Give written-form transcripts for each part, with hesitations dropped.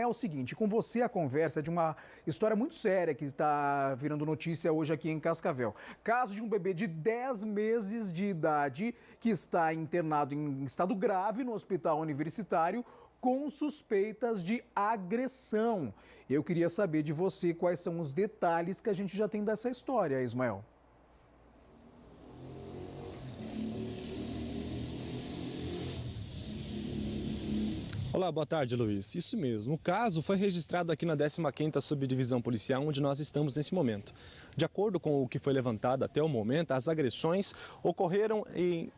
o seguinte, com você a conversa é de uma história muito séria que está virando notícia hoje aqui em Cascavel. Caso de um bebê de 10 meses de idade que está internado em estado grave no hospital universitário com suspeitas de agressão. Eu queria saber de você quais são os detalhes que a gente já tem dessa história, Ismael. Olá, boa tarde, Luiz. Isso mesmo. O caso foi registrado aqui na 15ª Subdivisão Policial, onde nós estamos nesse momento. De acordo com o que foi levantado até o momento, as agressões ocorreram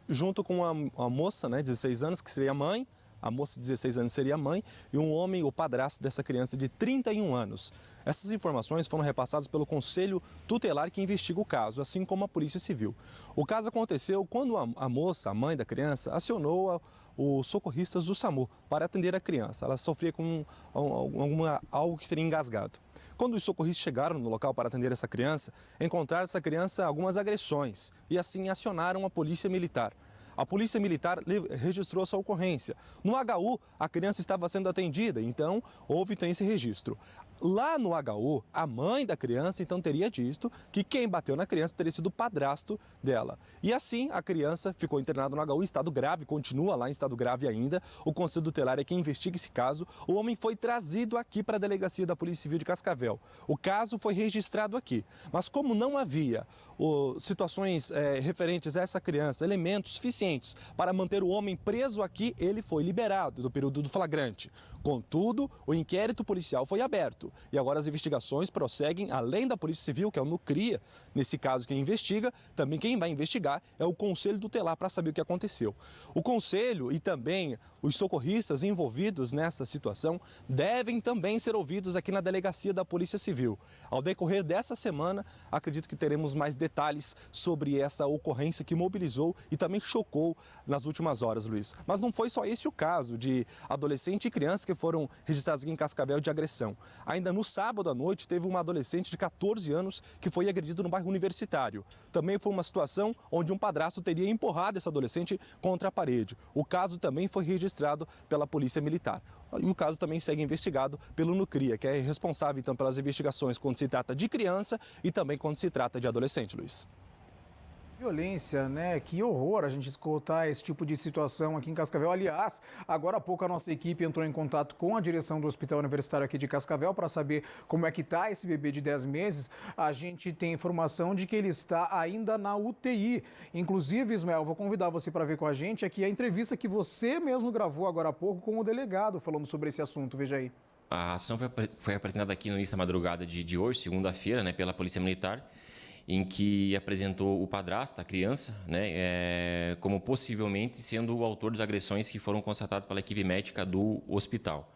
junto com uma moça, 16 anos, que seria mãe. A moça de 16 anos seria a mãe e um homem, o padrasto dessa criança de 31 anos. Essas informações foram repassadas pelo Conselho Tutelar que investiga o caso, assim como a Polícia Civil. O caso aconteceu quando a moça, a mãe da criança, acionou os socorristas do SAMU para atender a criança. Ela sofria com algo que teria engasgado. Quando os socorristas chegaram no local para atender essa criança, encontraram essa criança algumas agressões e assim acionaram a Polícia Militar. A Polícia Militar registrou essa ocorrência. No HU, a criança estava sendo atendida, então houve esse registro. Lá no HU, a mãe da criança então teria dito que quem bateu na criança teria sido o padrasto dela. E assim a criança ficou internada no HU em estado grave, continua lá em estado grave ainda. O Conselho Tutelar é quem investiga esse caso. O homem foi trazido aqui para a Delegacia da Polícia Civil de Cascavel. O caso foi registrado aqui, mas como não havia situações referentes a essa criança, elementos suficientes para manter o homem preso aqui, ele foi liberado do período do flagrante. Contudo, o inquérito policial foi aberto e agora as investigações prosseguem além da Polícia Civil, que é o NUCRIA, nesse caso quem investiga, também quem vai investigar é o Conselho Tutelar para saber o que aconteceu. O Conselho e também os socorristas envolvidos nessa situação devem também ser ouvidos aqui na Delegacia da Polícia Civil. Ao decorrer dessa semana, acredito que teremos mais detalhes sobre essa ocorrência que mobilizou e também chocou nas últimas horas, Luiz. Mas não foi só esse o caso de adolescente e criança que foram registrados aqui em Cascavel de agressão. Ainda no sábado à noite teve uma adolescente de 14 anos que foi agredido no bairro Universitário. Também foi uma situação onde um padrasto teria empurrado essa adolescente contra a parede. O caso também foi registrado pela Polícia Militar. E o caso também segue investigado pelo NUCRIA, que é responsável então pelas investigações quando se trata de criança e também quando se trata de adolescente, Luiz. Violência, né? Que horror a gente escutar esse tipo de situação aqui em Cascavel. Aliás, agora há pouco a nossa equipe entrou em contato com a direção do Hospital Universitário aqui de Cascavel para saber como é que está esse bebê de 10 meses. A gente tem informação de que ele está ainda na UTI. Inclusive, Ismael, vou convidar você para ver com a gente aqui a entrevista que você mesmo gravou agora há pouco com o delegado falando sobre esse assunto. Veja aí. A ação foi apresentada aqui no início da madrugada de hoje, segunda-feira, né, pela Polícia Militar, em que apresentou o padrasto da criança, né, como possivelmente sendo o autor das agressões que foram constatadas pela equipe médica do hospital.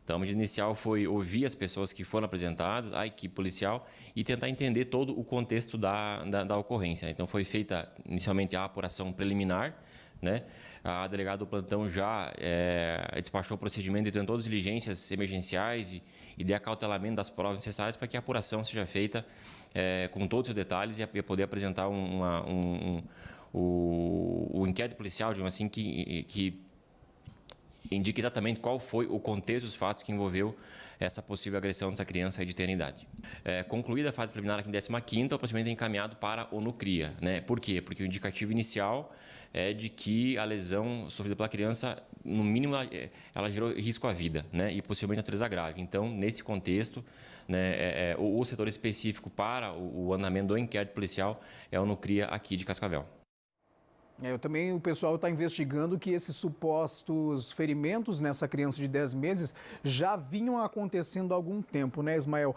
Então, a medida inicial foi ouvir as pessoas que foram apresentadas, a equipe policial, e tentar entender todo o contexto da ocorrência. Então, foi feita inicialmente a apuração preliminar, né? A delegada do plantão já despachou o procedimento e tentou todas as diligências emergenciais e de acautelamento das provas necessárias para que a apuração seja feita com todos os detalhes e poder apresentar o inquérito policial, digamos assim, que indica exatamente qual foi o contexto dos fatos que envolveu essa possível agressão dessa criança aí de tenra idade. Concluída a fase preliminar aqui em 15ª, o procedimento é encaminhado para o NUCRIA, né? Por quê? Porque o indicativo inicial é de que a lesão sofrida pela criança, no mínimo, ela gerou risco à vida, né? E possivelmente natureza grave. Então, nesse contexto, né, o setor específico para o andamento do inquérito policial é o NUCRIA aqui de Cascavel. O pessoal está investigando que esses supostos ferimentos nessa criança de 10 meses já vinham acontecendo há algum tempo, né, Ismael?